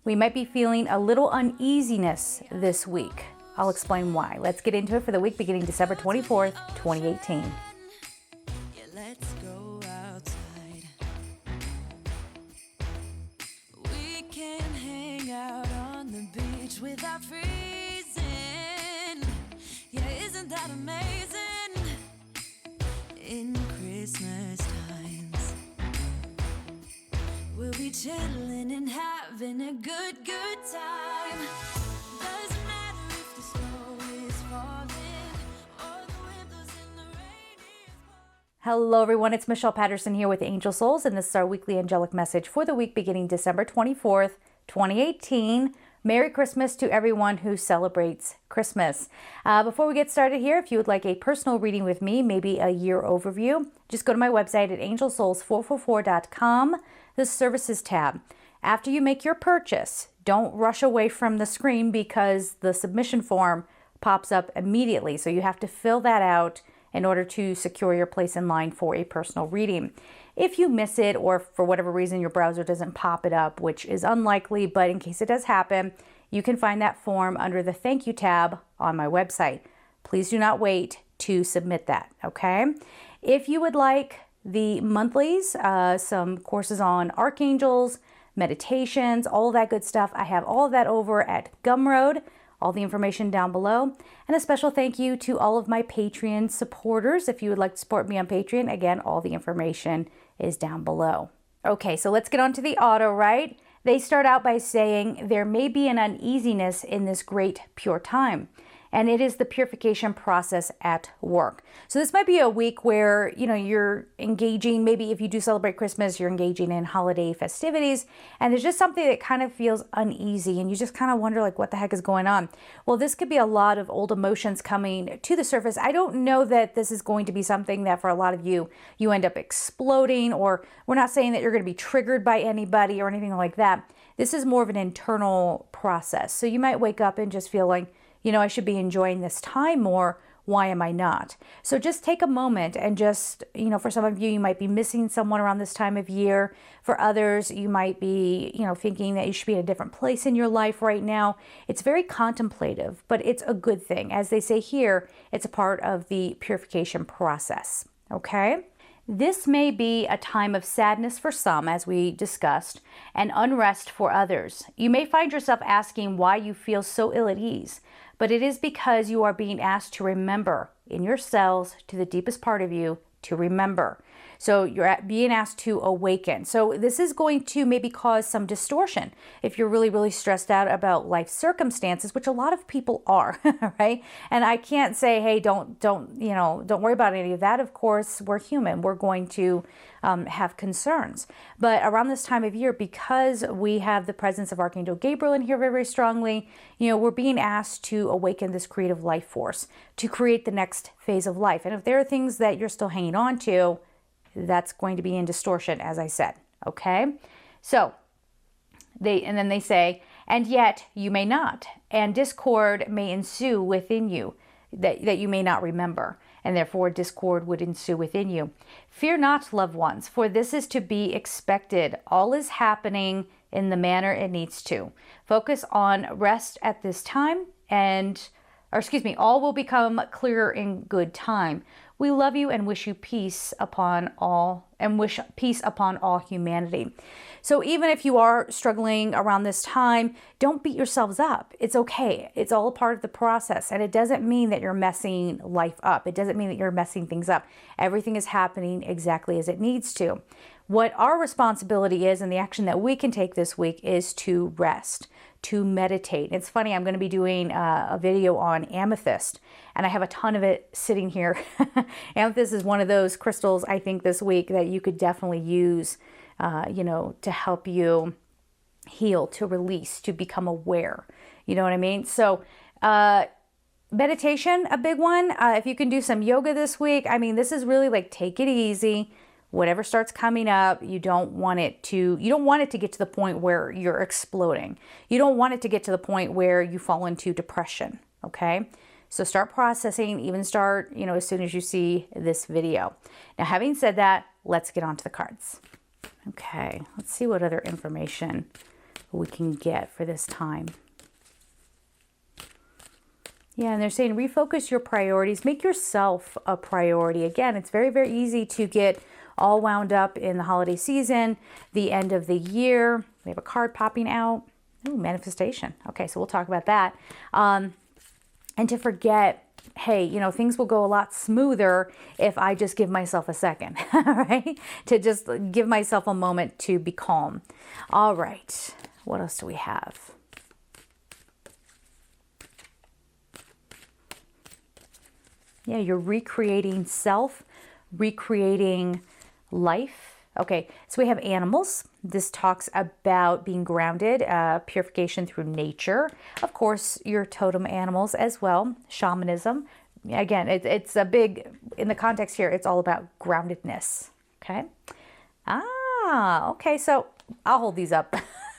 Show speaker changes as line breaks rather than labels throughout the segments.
We might be feeling a little uneasiness this week. I'll explain why. Let's get into it for the week beginning December 24th, 2018.
Yeah, let's go outside. We can hang out on the beach without freezing. Yeah, isn't that amazing? In Christmas times, we'll be chilling and having a good time. Doesn't matter if the snow is falling or the wind blows and the rain is pouring.
Hello everyone, it's Michelle Patterson here with Angel Souls, and this is our weekly angelic message for the week beginning December 24th, 2018. Merry Christmas to everyone who celebrates Christmas. Before we get started here, if you would like a personal reading with me, maybe a year overview, just go to my website at angelsouls444.com, the services tab. After you make your purchase, don't rush away from the screen because the submission form pops up immediately. So you have to fill that out in order to secure your place in line for a personal reading. If you miss it, or for whatever reason your browser doesn't pop it up, which is unlikely, but in case it does happen, you can find that form under the thank you tab on my website. Please do not wait to submit that, okay? If you would like the monthlies, some courses on archangels, meditations, all of that good stuff, I have all of that over at Gumroad. All the information down below. And a special thank you to all of my Patreon supporters. If you would like to support me on Patreon, again, all the information is down below. Okay, so let's get on to the auto, right? They start out by saying there may be an uneasiness in this great pure time, and it is the purification process at work. So this might be a week where, you're engaging, maybe if you do celebrate Christmas, you're engaging in holiday festivities, and there's just something that kind of feels uneasy, and you just kind of wonder, like, what the heck is going on? Well, this could be a lot of old emotions coming to the surface. I don't know that this is going to be something that for a lot of you end up exploding, or we're not saying that you're going to be triggered by anybody or anything like that. This is more of an internal process. So you might wake up and just feel like, I should be enjoying this time more. Why am I not? So just take a moment and just, for some of you, you might be missing someone around this time of year. For others, you might be, thinking that you should be in a different place in your life right now. It's very contemplative, but it's a good thing. As they say here, it's a part of the purification process, okay? This may be a time of sadness for some, as we discussed, and unrest for others. You may find yourself asking why you feel so ill at ease, but it is because you are being asked to remember in your cells, to the deepest part of you, to remember. So you're being asked to awaken. So this is going to maybe cause some distortion if you're really, really stressed out about life circumstances, which a lot of people are, right? And I can't say, hey, don't worry about any of that. Of course, we're human. We're going to have concerns. But around this time of year, because we have the presence of Archangel Gabriel in here very, very strongly, we're being asked to awaken this creative life force to create the next phase of life. And if there are things that you're still hanging on to, that's going to be in distortion, as I said, okay? So, then they say, and yet you may not, and discord may ensue within you that you may not remember, and therefore discord would ensue within you. Fear not, loved ones, for this is to be expected. All is happening in the manner it needs to. Focus on rest at this time, all will become clearer in good time. We love you and wish you peace upon all, and wish peace upon all humanity. So even if you are struggling around this time, don't beat yourselves up. It's okay. It's all a part of the process. And it doesn't mean that you're messing life up. It doesn't mean that you're messing things up. Everything is happening exactly as it needs to. What our responsibility is, and the action that we can take this week, is to rest, to meditate. It's funny, I'm going to be doing a video on amethyst, and I have a ton of it sitting here. Amethyst is one of those crystals, I think, this week that you could definitely use, to help you heal, to release, to become aware. You know what I mean? So, meditation, a big one. If you can do some yoga this week, this is really like, take it easy. Whatever starts coming up, you don't want it to get to the point where you're exploding. You don't want it to get to the point where you fall into depression, okay? So start processing, even start, as soon as you see this video. Now, having said that, let's get on to the cards. Okay, let's see what other information we can get for this time. Yeah, and they're saying refocus your priorities. Make yourself a priority. Again, it's very, very easy to get all wound up in the holiday season, the end of the year. We have a card popping out. Ooh, manifestation. Okay, so we'll talk about that. And to forget, hey, you know, things will go a lot smoother if I just give myself a second, right? To just give myself a moment to be calm. All right, what else do we have? Yeah, you're recreating self, recreating life. Okay, so we have animals. This talks about being grounded, purification through nature. Of course, your totem animals as well, shamanism. Again, it's a big, in the context here, it's all about groundedness, okay? Okay, so I'll hold these up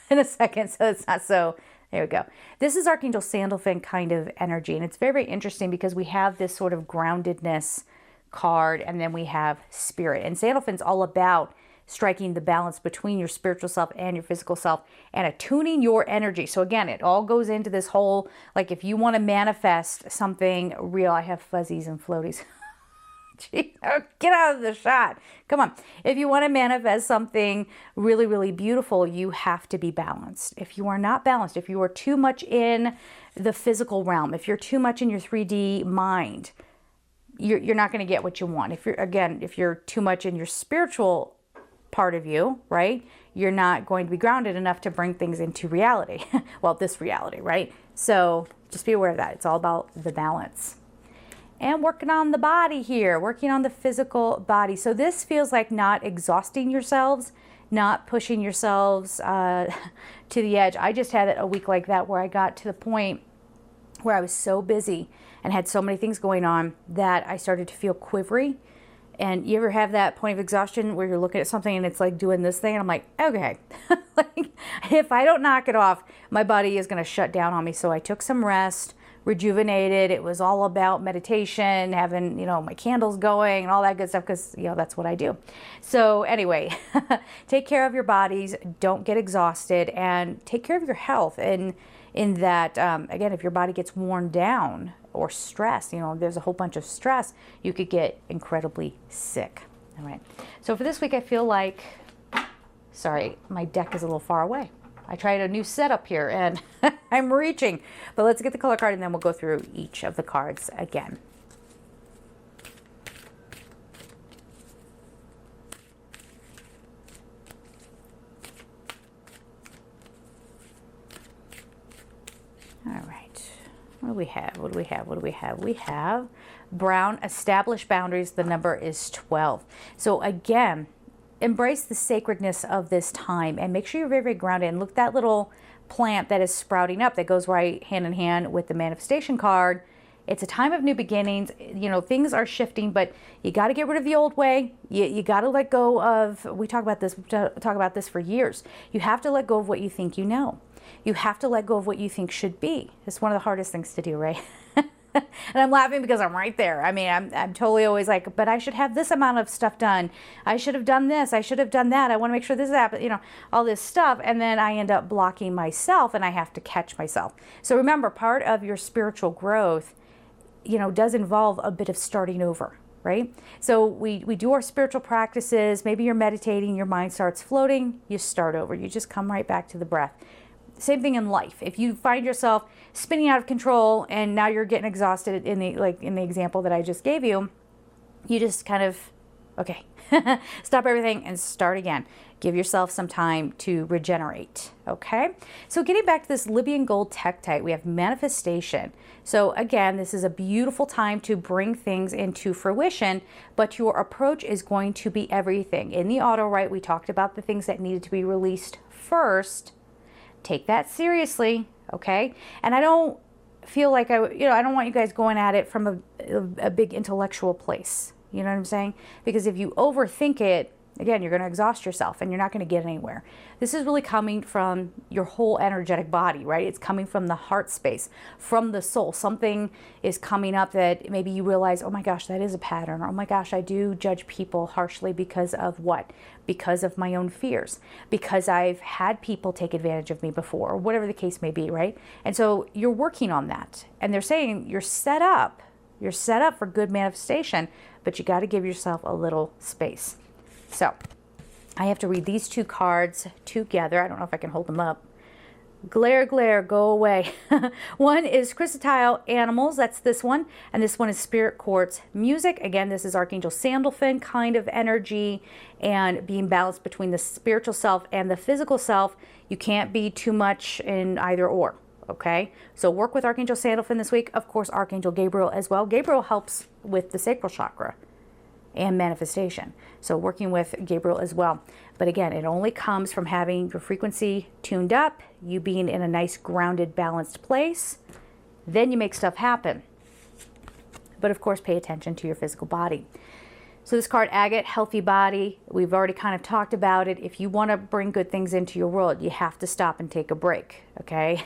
in a second so it's not so, there we go. This is Archangel Sandalphon kind of energy, and it's very, very interesting because we have this sort of groundedness card, and then we have spirit. And Sandalphon's all about striking the balance between your spiritual self and your physical self and attuning your energy. So again, it all goes into this whole, like if you want to manifest something real, I have fuzzies and floaties. Gee, get out of the shot. Come on. If you want to manifest something really, really beautiful, you have to be balanced. If you are not balanced, if you are too much in the physical realm, if you're too much in your 3D mind, you're not going to get what you want. If you're too much in your spiritual part of you, right, you're not going to be grounded enough to bring things into reality. Well, this reality, right? So just be aware of that. It's all about the balance. And working on the body here, working on the physical body. So this feels like not exhausting yourselves, not pushing yourselves to the edge. I just had a week like that where I got to the point where I was so busy and had so many things going on that I started to feel quivery. And you ever have that point of exhaustion where you're looking at something and it's like doing this thing? And I'm like, okay, like if I don't knock it off, my body is going to shut down on me. So I took some rest, rejuvenated. It was all about meditation, having, you know, my candles going and all that good stuff because, you know, that's what I do. So anyway, take care of your bodies. Don't get exhausted and take care of your health. And in that, again, if your body gets worn down or stressed, you know, there's a whole bunch of stress, you could get incredibly sick. All right. So for this week, I feel like, sorry, my deck is a little far away. I tried a new setup here and I'm reaching, but let's get the color card and then we'll go through each of the cards again. All right. What do we have? What do we have? What do we have? We have brown, establish boundaries. The number is 12. So again, embrace the sacredness of this time and make sure you're very, very grounded. And look, that little plant that is sprouting up that goes right hand in hand with the manifestation card. It's a time of new beginnings. You know, things are shifting, but you got to get rid of the old way. You got to let go of, we talk about this for years. You have to let go of what you think you know. You have to let go of what you think should be. It's one of the hardest things to do, right? And I'm laughing because I'm right there. I mean, I'm totally always like, but I should have this amount of stuff done. I should have done this. I should have done that. I want to make sure this happens, you know, all this stuff. And then I end up blocking myself and I have to catch myself. So remember, part of your spiritual growth, you know, does involve a bit of starting over, right? So we do our spiritual practices. Maybe you're meditating, your mind starts floating, you start over. You just come right back to the breath. Same thing in life. If you find yourself spinning out of control and now you're getting exhausted in the example that I just gave you, you just kind of, okay, stop everything and start again. Give yourself some time to regenerate, okay? So getting back to this Libyan gold tektite, we have manifestation. So again, this is a beautiful time to bring things into fruition, but your approach is going to be everything. In the auto right, we talked about the things that needed to be released first. Take that seriously, okay? And I don't feel like I don't want you guys going at it from a big intellectual place. You know what I'm saying? Because if you overthink it, again, you're going to exhaust yourself and you're not going to get anywhere. This is really coming from your whole energetic body, right? It's coming from the heart space, from the soul. Something is coming up that maybe you realize, oh my gosh, that is a pattern. Or, oh my gosh, I do judge people harshly because of what? Because of my own fears, because I've had people take advantage of me before, or whatever the case may be, right? And so you're working on that. And they're saying you're set up for good manifestation, but you got to give yourself a little space. So I have to read these two cards together. I don't know if I can hold them up. Glare, glare, go away. One is Chrysotile Animals. That's this one. And this one is Spirit Quartz Music. Again, this is Archangel Sandalphon kind of energy and being balanced between the spiritual self and the physical self. You can't be too much in either or. Okay, so work with Archangel Sandalphon this week. Of course, Archangel Gabriel as well. Gabriel helps with the sacral chakra and manifestation. So working with Gabriel as well. But again, it only comes from having your frequency tuned up, you being in a nice, grounded, balanced place. Then you make stuff happen. But of course, pay attention to your physical body. So this card, Agate, Healthy Body, we've already kind of talked about it. If you want to bring good things into your world, you have to stop and take a break, okay?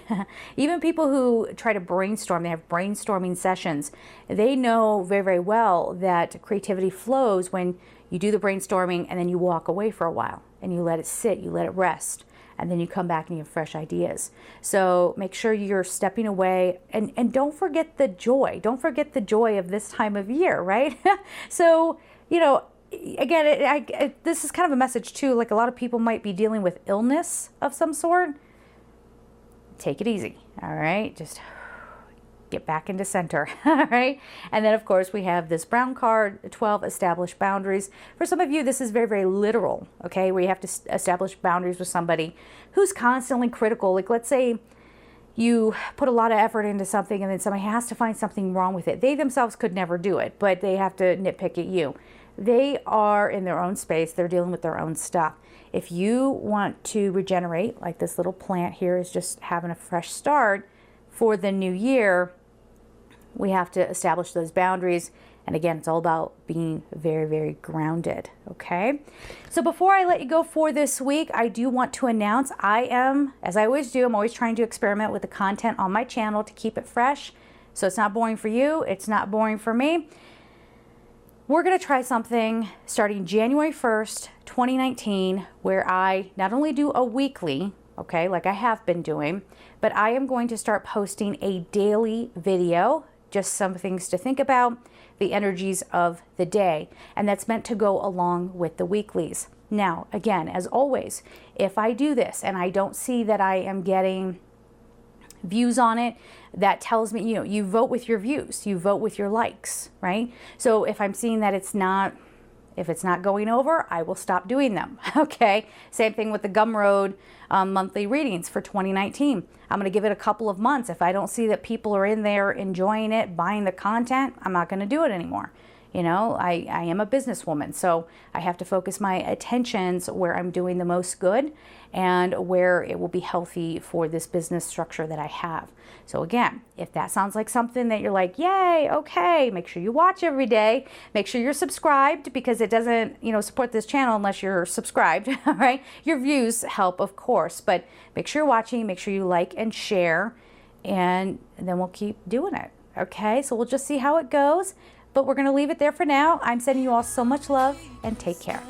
Even people who try to brainstorm, they have brainstorming sessions, they know very, very well that creativity flows when you do the brainstorming and then you walk away for a while and you let it sit, you let it rest, and then you come back and you have fresh ideas. So make sure you're stepping away and don't forget the joy. Don't forget the joy of this time of year, right? So, you know, again, this is kind of a message too, like a lot of people might be dealing with illness of some sort. Take it easy, all right? Just get back into center, all right? And then, of course, we have this brown card, 12 established boundaries. For some of you, this is very, very literal, okay? Where you have to establish boundaries with somebody who's constantly critical. Like, let's say you put a lot of effort into something and then somebody has to find something wrong with it. They themselves could never do it, but they have to nitpick at you. They are in their own space. They're dealing with their own stuff. If you want to regenerate, like this little plant here is just having a fresh start for the new year, we have to establish those boundaries. And again, it's all about being very, very grounded, okay? So before I let you go for this week, I do want to announce I am, as I always do, I'm always trying to experiment with the content on my channel to keep it fresh. So it's not boring for you. It's not boring for me. We're going to try something starting January 1st, 2019, where I not only do a weekly, okay, like I have been doing, but I am going to start posting a daily video, just some things to think about, the energies of the day, and that's meant to go along with the weeklies. Now, again, as always, if I do this and I don't see that I am getting views on it, that tells me, you know, you vote with your views, you vote with your likes, right? So if I'm seeing that it's not going over, I will stop doing them, okay? Same thing with the Gumroad monthly readings for 2019. I'm going to give it a couple of months. If I don't see that people are in there enjoying it, buying the content, I'm not going to do it anymore. You know, I am a businesswoman, so I have to focus my attentions where I'm doing the most good and where it will be healthy for this business structure that I have. So again, if that sounds like something that you're like, yay, okay, make sure you watch every day. Make sure you're subscribed, because it doesn't, you know, support this channel unless you're subscribed, all right? Your views help, of course, but make sure you're watching, make sure you like and share, and then we'll keep doing it, okay? So we'll just see how it goes. But we're going to leave it there for now. I'm sending you all so much love, and take care.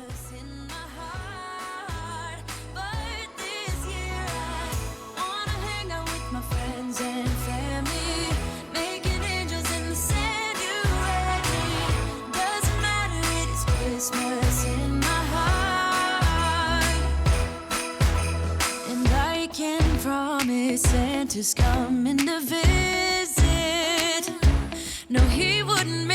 Santa's coming to visit. No, he wouldn't